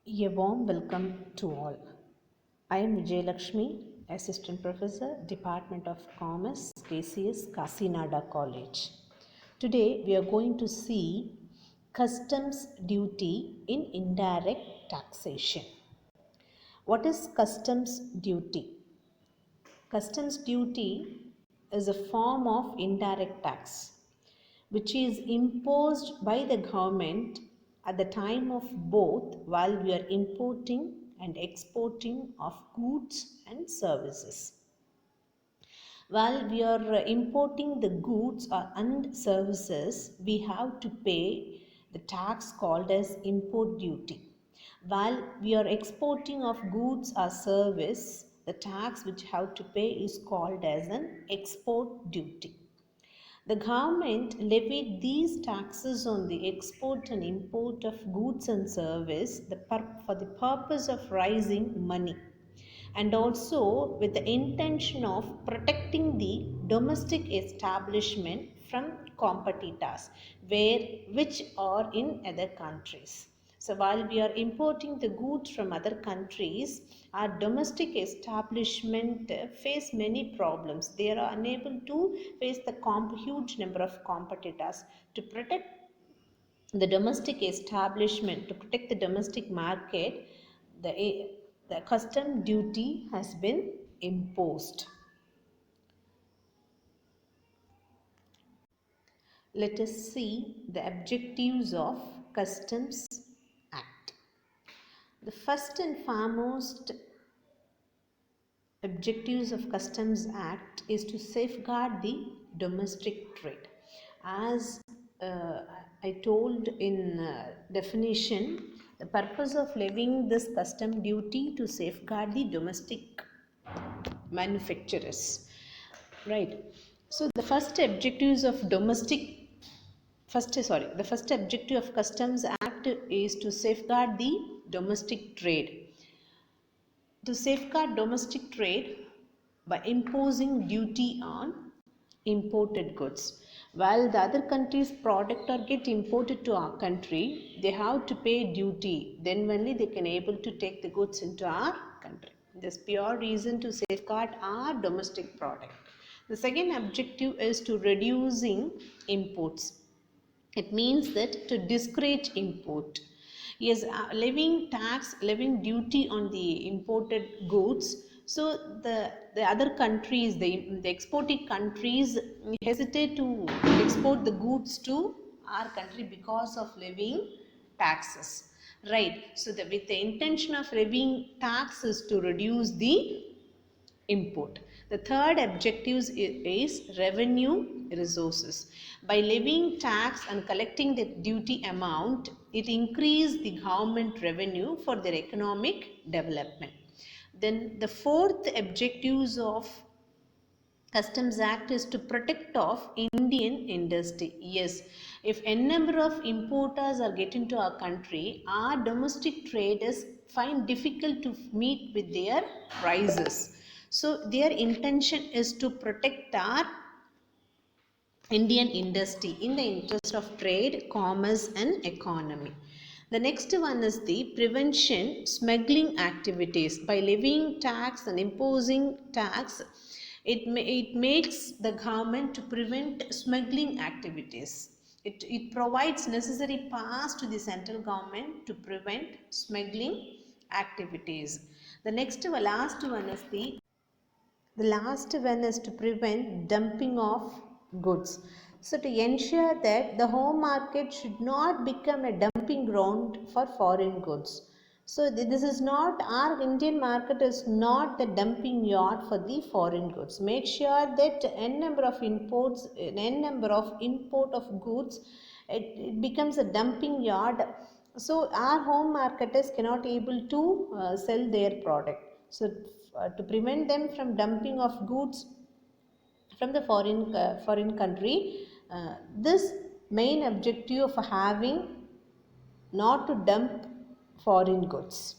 A warm welcome to all. I am Vijayalakshmi, Assistant Professor, Department of Commerce, KCS, Kasinada College. Today we are going to see customs duty in indirect taxation. What is customs duty? Customs duty is a form of indirect tax which is imposed by the government at the time of both while we are importing and exporting of goods and services. While we are importing the goods and services, we have to pay the tax called as import duty. While we are exporting of goods or service, the tax which have to pay is called as an export duty. The government levied these taxes on the export and import of goods and service for the purpose of raising money and also with the intention of protecting the domestic establishment from competitors which are in other countries. So while we are importing the goods from other countries, our domestic establishment face many problems. They are unable to face the huge number of competitors. To protect the domestic establishment, to protect the domestic market, the custom duty has been imposed. Let us see the objectives of Customs Act. The first and foremost objectives of Customs Act is to safeguard the domestic trade. As I told in definition, the purpose of levying this custom duty to safeguard the domestic manufacturers, right? So the first objectives of the first objective of Customs Act is to safeguard the domestic trade. To safeguard domestic trade by imposing duty on imported goods. While the other country's product or get imported to our country, they have to pay duty. Then only they can able to take the goods into our country. This pure reason to safeguard our domestic product. The second objective is to reducing imports. It means that to discourage import. Yes, levying duty on the imported goods. So the other countries, the exporting countries hesitate to export the goods to our country because of levying taxes. Right. So with the intention of levying taxes to reduce the import. The third objective is revenue resources. By levying tax and collecting the duty amount, it increases the government revenue for their economic development. Then the fourth objectives of Customs Act is to protect of Indian industry. Yes, if n number of importers are getting to our country, our domestic traders find difficult to meet with their prices. So their intention is to protect our Indian industry in the interest of trade, commerce and economy. The next one is the prevention smuggling activities. By levying tax and imposing tax, it makes the government to prevent smuggling activities. It provides necessary powers to the central government to prevent smuggling activities. The last one is to prevent dumping of goods. So to ensure that the home market should not become a dumping ground for foreign goods. So this is not, our Indian market is not the dumping yard for the foreign goods. Make sure that n number of import of goods, it becomes a dumping yard. So our home marketers cannot able to sell their product. So to prevent them from dumping of goods from the foreign country, this main objective of having not to dump foreign goods.